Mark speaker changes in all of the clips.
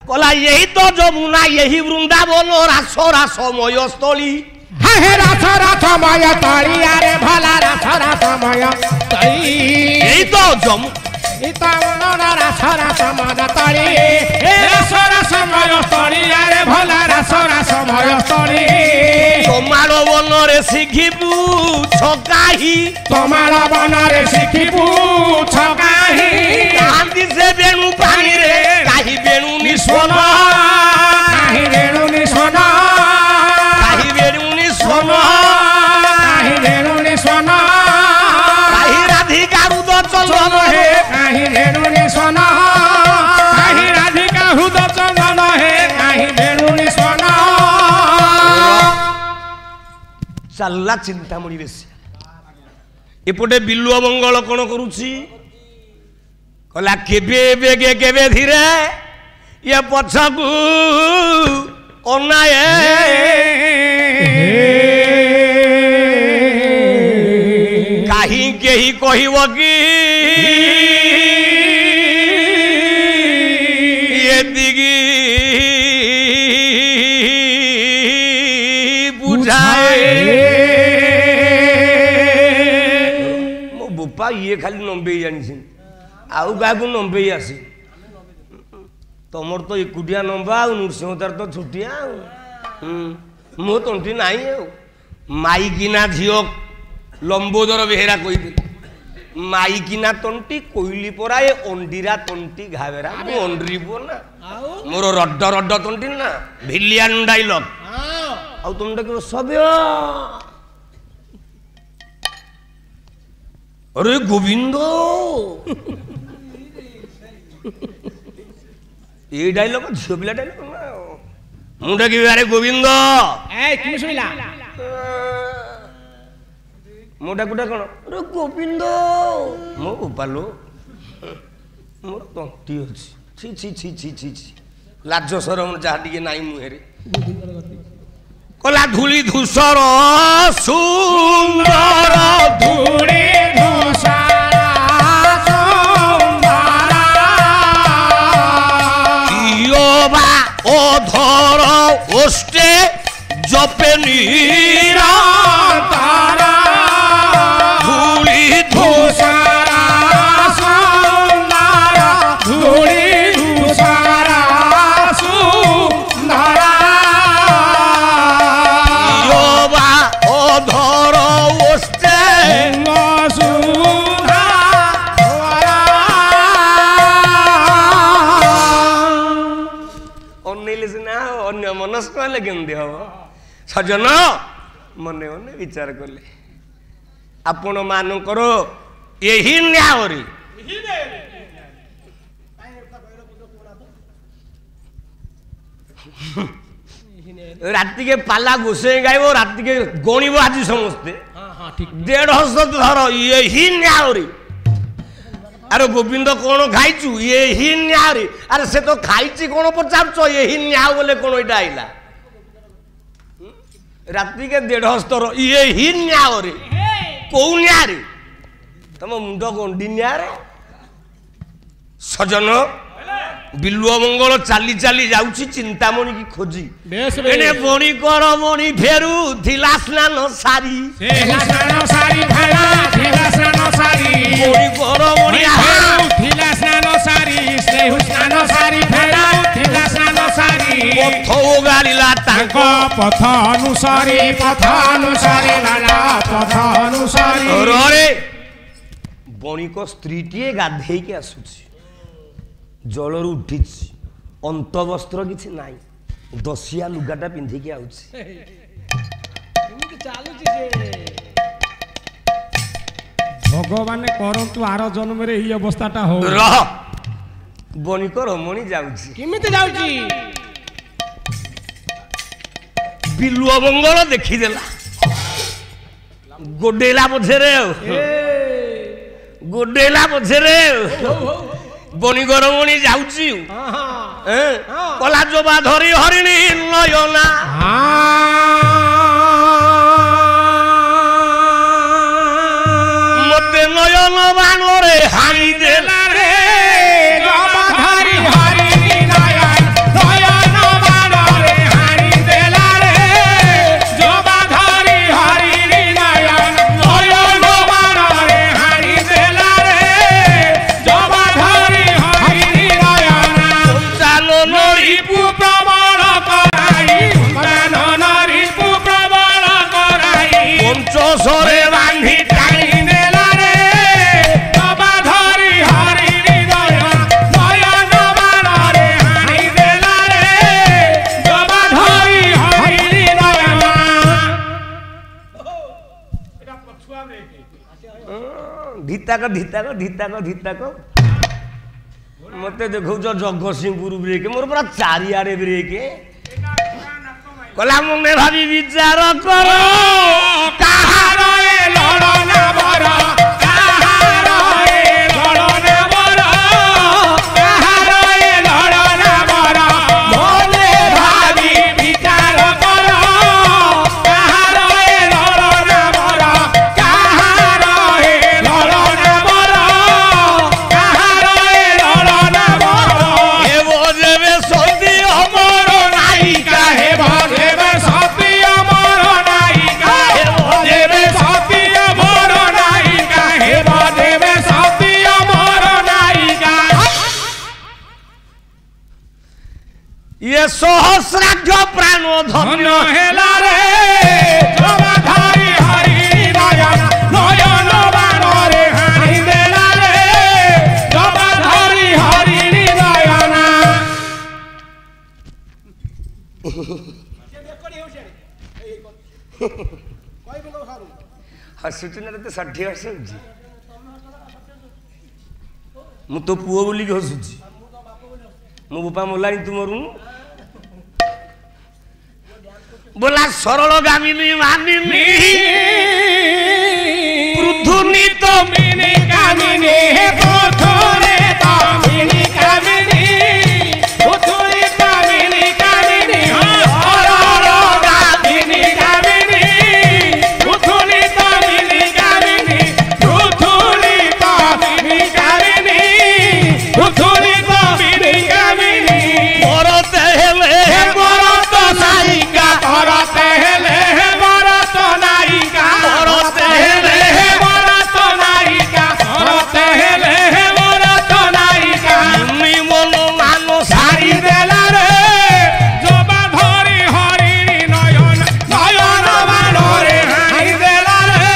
Speaker 1: कला यही तो जमुना यही वृंदावन रास रासमय स्थली
Speaker 2: हे रास रासमय स्थली अरे भला रास रासमय स्थली
Speaker 1: यही तो जमु
Speaker 2: रास रासमय स्थली हे रास रासमय स्थली अरे भला रास रासमय स्थली
Speaker 1: तमार वन रे शिखिबू छकाही
Speaker 2: तमार वन रे शिखिबू छकाही
Speaker 1: कांदी से बेणु पानी रे काही बेणु निस्वन
Speaker 2: काही बेणु निस्वन
Speaker 1: काही बेणु निस्वन
Speaker 2: काही बेणु निस्वन
Speaker 1: काही राधिका रुद चंदन
Speaker 2: हे काही बेणु निस्वन काही राधिका रुद चंदन हे काही बेणु निस्वन
Speaker 1: चलला चिंतामणि बेसी एपटे बिल्लुआ मंगल कौन करुची कला केबे बेगे केबे धीरे ये पछकू अनाए काही केही कहिब कि ये दिगी बुझाए मो बुपा ये खाली नंबे जानी आउ क्या नंबे आसी तुमर तो एकुटिया नंबा आ नृसिंहतार तो छुटिया मो तंटी ना माइकिना झील लंबोदर बेहेरा कही माइकिना तंटी कोईली परा ये अंडीरा तंटी घावेरा मु अंडरीबो ना मोर रड्ड रड्ड तंटी ना भिलियन डायलॉग आउ तुम डाक सभ्य अरे गोविंद ये डायलॉग झील पिला डायलॉग ना मुझे कि अरे गोविंद मोटा कुटा कौन अरे गोविंद मो उपालो मोर तंटी अच्छी छी छी छी छी छी छी लाज सरम जहाँ टे नाई मुहेरे कला धूली धूसर सुंदर
Speaker 2: धूली धूसर सुंदर
Speaker 1: कियोबा अधर ओष्टे जपे निरंतर धूली
Speaker 2: धूसर सुंदर धूली धूसर सुंदर
Speaker 1: कियोबा अधर ओष्टे अन्य मनस्क हेल्ले केमती हम सजन मने मने विचार कले आपण मानकर यही न्याय राति के पाला घोषे गायब राति के गणिब आज समस्ते 150 धर यही न्याय अरे गोविंद कौन खाइचु यही न्याय अरे से तो खाइची कौन पचार यही न्याय बोले कौन यहाँ आईला राति के 150 यही न्याय कौ न्याय तुम मुंड गंडी न्याय सजन बिल्लुआ मंगल चाली चाली जाउची चिंतामणि की खोजी एने बणी कर मणि फेरू थिला स्नान सारी
Speaker 2: स्नान सारी भला थिला स्नान सारी
Speaker 1: बणी कर मणि
Speaker 2: फेरू थिला स्नान सारी स्नान सारी भला थिला स्नान सारी
Speaker 1: पथ गाड़ीला तांको
Speaker 2: पथ अनुसारी वाला पथ अनुसारी
Speaker 1: रे बणिक स्त्रीटीए गाधे के आसुची जलर उठी अंत वस्त्र किसी ना दसिया लुगाटा पिंधिकी आउची
Speaker 2: भगवान करंतु आर जन्म रे ही अवस्थाटा हो
Speaker 1: रह बणिक रमणी जाउची
Speaker 2: किमिति जाउची
Speaker 1: बिल्लुआ मंगल देखीदेला गोडेला पछरे गोडेला पछरे बणिक रमणी जाउची कला जोबा धरी हरिणी नयना मते नयन बाणरे हाणी देला रे
Speaker 2: जोबा धरी हरिणी नयन
Speaker 1: धिताक मत देखो जगतसिंहपुर ब्रेक मोर पूरा चारिआडे ब्रेक कला मुने भाभी विचार कर
Speaker 2: काहार ए लड़ना बर काहार ए लड़ना बर काहार ए लड़ना बर मोने भाभी विचार कर काहार ए लड़ना बर काहार ए लड़ना बर काहार ए लड़ना बर
Speaker 1: हे बोझे सोती
Speaker 2: अमर नायिका हे भगवे सती अमर नायिका हे भगवे सती अमर नायिका हे भगवे सती अमर नायिका
Speaker 1: ये सहस्राक्ष प्राण
Speaker 2: धन्य हेला रे जबाधारी हरि नयन नयन बाण रे हानि देला रे जबाधारी हरि नयन
Speaker 1: हसुची ना तो 60 वर्ष होची मु तो पुओ बोली के हसुची मो बापा मोलानी तू मरु बोला सरल गामिनी मानिनी पृथुनी तो
Speaker 2: मिनी कामिनी हे पृथुनी तो मिनी कामिनी पृथुनी तो मिनी कामिनी सरल गामिनी कामिनी पृथुनी तो मिनी कामिनी पृथुनी तो मिनी कामिनी पृथुनी तो मिनी कामिनी
Speaker 1: मरते हेले
Speaker 2: भरत नायिका भरत हेले भरत नायिका भरत हेले भरत नायिका भरत हेले भरत नायिका
Speaker 1: मुनि मन मानो
Speaker 2: सारी देला रे जबा धरी हरि नयन नयन बाण रे हानि देला रे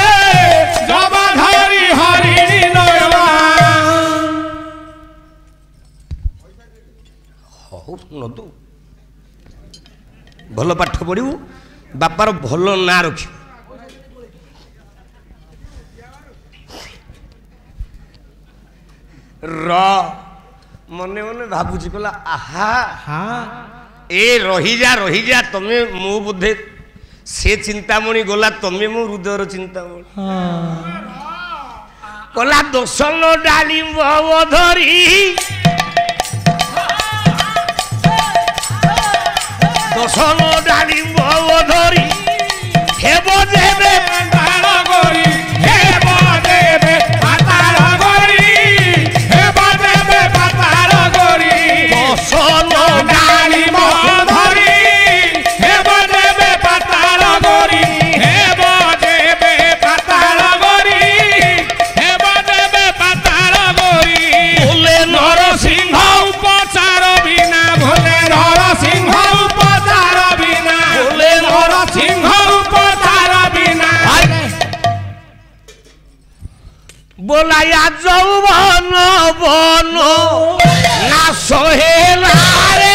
Speaker 2: जबा धरी हरि नयन
Speaker 1: हौ न तू भल पाठ पढ़ू बापार भल ना रख मने मने भाବୁଛି कहला आहा ए रही जा तमे मो बुद्धे से चिंतामणि गला तमे मो हृदयर चिंतामणि कहला दोसन डालिम्ब धरी दोसन डालिम्ब धरी हेब देवे
Speaker 2: पाताल गरी हेब देवे पाताल गरी हेब देवे पाताल गरी
Speaker 1: दोसन
Speaker 2: डालिम धरी हेब देवे पाताल गरी हेब देवे पाताल गरी हेब देवे पाताल गरी
Speaker 1: बोले
Speaker 2: नरसिंह उपचार बिना भोले नरसिंह उपचार बिना
Speaker 1: बोले
Speaker 2: नरसिंह उपचार बिना
Speaker 1: बोलाया जौवन बन ना सोहेला रे